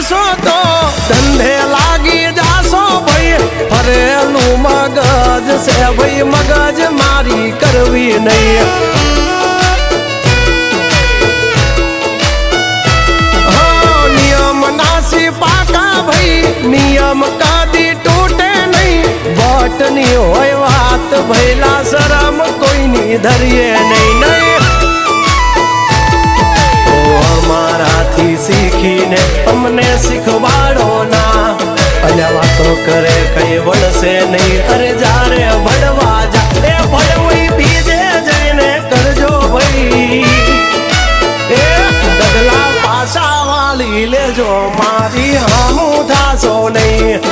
કરશો તો ધંધે લાગી જાશો ભાઈ ફરેલું મગજ છે ભાઈ મગજ મારી કરવી નહીં નિયમ નાસી પાકા ભાઈ નિયમ કદી તૂટે નહીં બટની હોય વાત ભૈલા શરમ કોઈની ધરીએ નહીં નહીં અમારાથી શીખીને અમને શીખવાડો ના અલ્યા વાતો કરે કઈ વળશે નહીં અરે જારે ભણવા જા એ ભણવી બીજે જઈને કરજો ભાઈ એ ડગલા પાછા વાળી લેજો મારી હામું થાશો નહીં